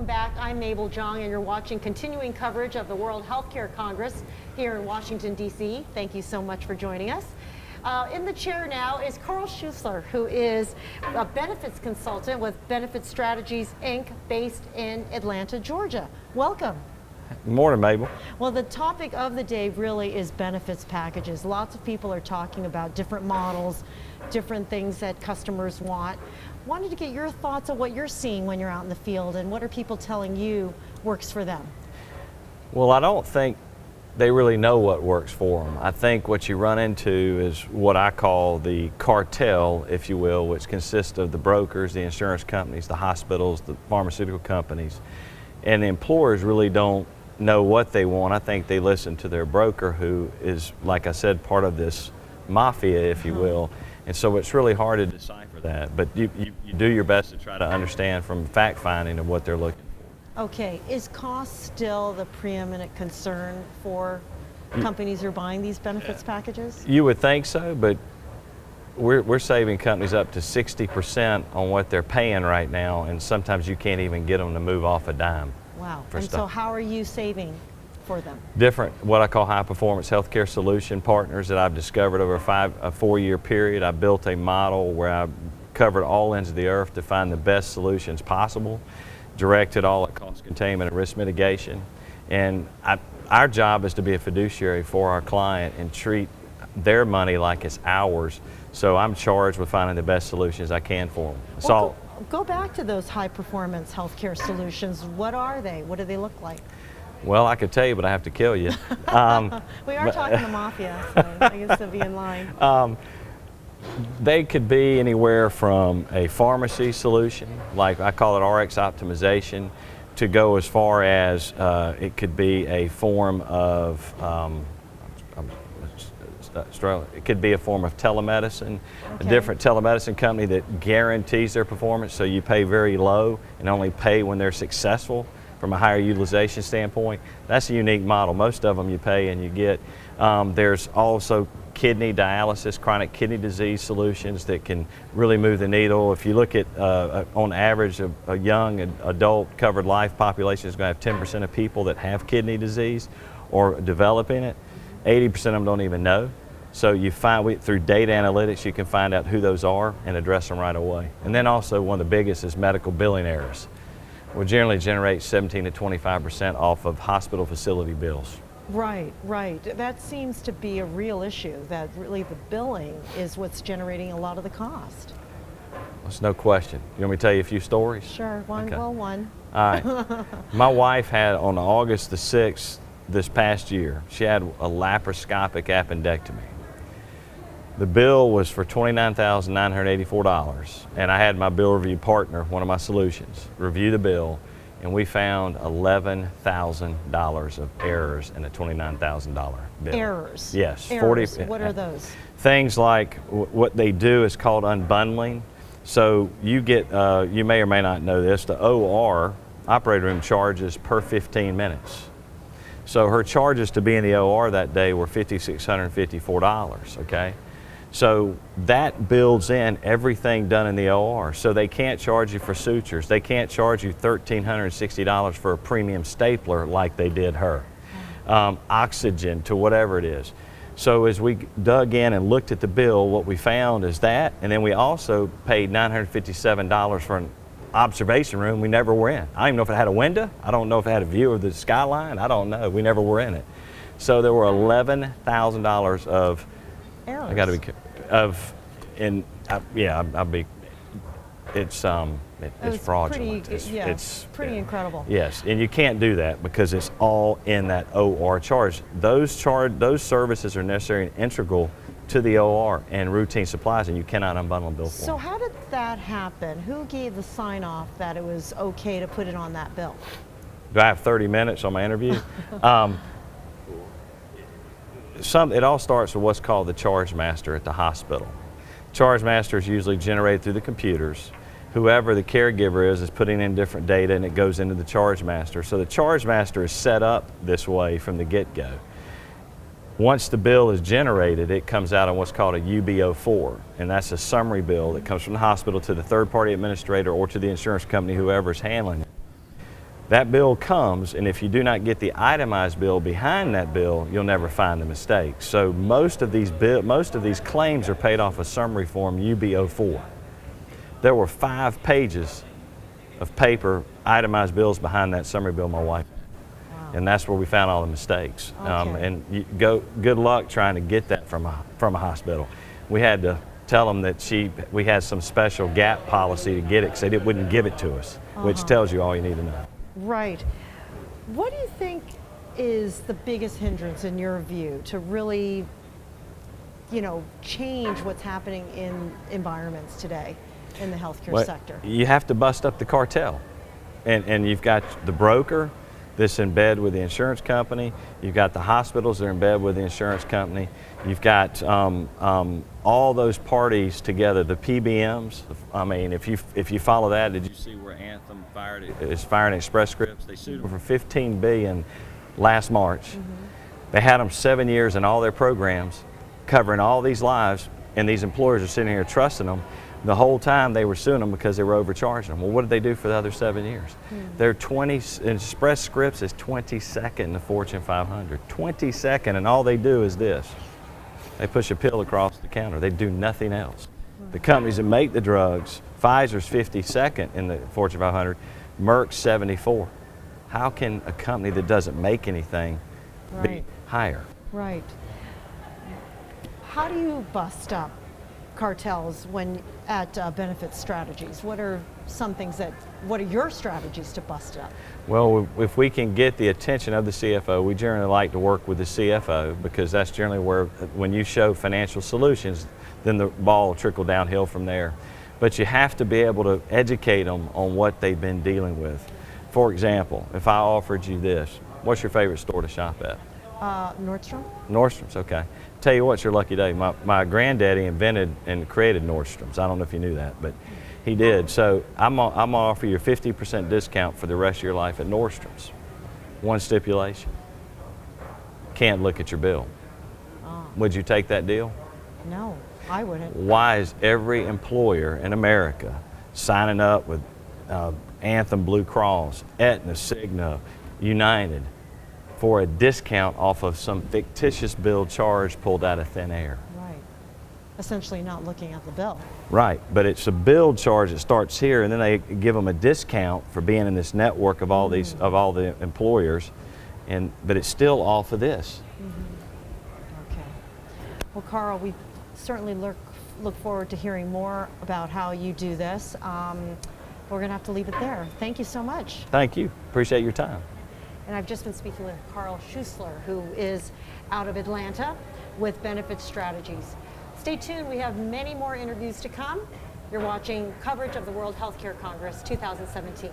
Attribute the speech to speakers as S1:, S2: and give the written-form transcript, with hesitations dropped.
S1: welcome back. I'm Mabel Jong, and you're watching continuing coverage of the World Healthcare Congress here in Washington, D.C. Thank you so much for joining us. In the chair now is Carl Schuessler, who is a benefits consultant with BenefitStrategies, Inc., based in Atlanta, Georgia. Welcome.
S2: Good morning, Mabel.
S1: Well, the topic of the day really is benefits packages. Lots of people are talking about different models, different things that customers want. Wanted to get your thoughts on what you're seeing when you're out in the field, and what are people telling you works for them?
S2: Well, I don't think they really know what works for them. I think what you run into is what I call the cartel, if you will, which consists of the brokers, the insurance companies, the hospitals, the pharmaceutical companies, and the employers really don't know what they want. I think they listen to their broker, who is, like I said, part of this mafia, if you will. And so it's really hard to decipher that, but you do your best to try to understand from fact finding of what they're looking for.
S1: Okay, is cost still the preeminent concern for companies who are buying these benefits packages?
S2: You would think so, but we're saving companies up to 60% on what they're paying right now, and sometimes you can't even get them to move off a dime.
S1: Wow, and so how are you saving for them?
S2: Different, what I call high performance healthcare solution partners that I've discovered over a 4-year period. I built a model where I covered all ends of the earth to find the best solutions possible, directed all at cost containment and risk mitigation. And our job is to be a fiduciary for our client and treat their money like it's ours. So I'm charged with finding the best solutions I can for them.
S1: Well, go back to those high performance healthcare solutions. What are they? What do they look like?
S2: Well, I could tell you, but I have to kill you.
S1: We are talking the mafia, so I guess they'll be in line.
S2: They could be anywhere from a pharmacy solution, like I call it RX optimization, to go as far as it could be a form of it could be a form of telemedicine, a different telemedicine company that guarantees their performance, so you pay very low and only pay when they're successful from a higher utilization standpoint. That's a unique model. Most of them you pay and you get. There's also kidney dialysis, chronic kidney disease solutions that can really move the needle. If you look at, on average, a young adult covered life population is going to have 10% of people that have kidney disease or developing it. 80% of them don't even know. So you find, through data analytics, you can find out who those are and address them right away. And then also one of the biggest is medical billing errors. We'll generally generate 17 to 25% off of hospital facility bills.
S1: Right, right. That seems to be a real issue, that really the billing is what's generating a lot of the cost.
S2: That's no question. You want me to tell you a few stories?
S1: Sure, one.
S2: All right. My wife had, on August the 6th this past year, she had a laparoscopic appendectomy. The bill was for $29,984, and I had my bill review partner, one of my solutions, review the bill, and we found $11,000 of errors in a $29,000 bill.
S1: Errors?
S2: Yes.
S1: Errors. What are those?
S2: Things like what they do is called unbundling. So you get, you may or may not know this, the OR, operating room, charges per 15 minutes. So her charges to be in the OR that day were $5,654, okay? So that builds in everything done in the OR. So they can't charge you for sutures. They can't charge you $1,360 for a premium stapler like they did her. Oxygen to whatever it is. So as we dug in and looked at the bill, what we found is that, and then we also paid $957 for an observation room we never were in. I don't even know if it had a window. I don't know if it had a view of the skyline. I don't know. We never were in it. So there were $11,000 of
S1: errors.
S2: I got to be it's fraudulent.
S1: It's pretty incredible.
S2: Yes, and you can't do that because it's all in that OR charge. Those services are necessary and integral to the OR and routine supplies, and you cannot unbundle a bill for them.
S1: So how did that happen? Who gave the sign off that it was okay to put it on that bill?
S2: Do I have 30 minutes on my interview? It all starts with what's called the charge master at the hospital. Charge master is usually generated through the computers. Whoever the caregiver is putting in different data, and it goes into the charge master. So the charge master is set up this way from the get-go. Once the bill is generated, it comes out on what's called a UBO4, and that's a summary bill that comes from the hospital to the third-party administrator or to the insurance company, whoever's handling it. That bill comes, and if you do not get the itemized bill behind that bill, you'll never find the mistake. So most of these claims are paid off a summary form UB04. There were 5 pages of paper itemized bills behind that summary bill my wife had.
S1: Wow.
S2: And that's where we found all the mistakes.
S1: Okay.
S2: And good luck trying to get that from a hospital. We had to tell them that we had some special gap policy to get it because they wouldn't give it to us, which tells you all you need to know.
S1: Right. What do you think is the biggest hindrance in your view to really, change what's happening in environments today in the healthcare sector?
S2: You have to bust up the cartel. And you've got the broker that's in bed with the insurance company. You've got the hospitals that are in bed with the insurance company. You've got all those parties together, the PBMs. I mean, if you follow that, did you see where Anthem is firing Express Scripts? They sued them for $15 billion last March. They had them 7 years in all their programs, covering all these lives, and these employers are sitting here trusting them. The whole time they were suing them because they were overcharging them. Well, what did they do for the other 7 years? They're Express Scripts is 22nd in the Fortune 500. 22nd, and all they do is this. They push a pill across the counter. They do nothing else. The companies that make the drugs, Pfizer's 52nd in the Fortune 500, Merck's 74. How can a company that doesn't make anything be higher?
S1: Right. How do you bust up cartels at BenefitStrategies? What are your strategies to bust it up?
S2: Well, if we can get the attention of the CFO, we generally like to work with the CFO because that's generally where, when you show financial solutions, then the ball will trickle downhill from there. But you have to be able to educate them on what they've been dealing with. For example, if I offered you this, what's your favorite store to shop at?
S1: Nordstrom.
S2: Nordstrom's, okay. Tell you what's your lucky day. My granddaddy invented and created Nordstrom's. I don't know if you knew that, but he did. So I'm gonna offer you a 50% discount for the rest of your life at Nordstrom's. One stipulation: can't look at your bill. Would you take that deal?
S1: No, I wouldn't.
S2: Why is every employer in America signing up with Anthem Blue Cross, Aetna, Cigna, United, for a discount off of some fictitious bill charge pulled out of thin air?
S1: Right. Essentially not looking at the bill.
S2: Right, but it's a bill charge that starts here, and then they give them a discount for being in this network of all these all the employers, but it's still off of this.
S1: Okay. Well, Carl, we certainly look forward to hearing more about how you do this. We're going to have to leave it there. Thank you so much.
S2: Thank you. Appreciate your time.
S1: And I've just been speaking with Carl Schuessler, who is out of Atlanta with BenefitStrategies. Stay tuned, we have many more interviews to come. You're watching coverage of the World Healthcare Congress 2017.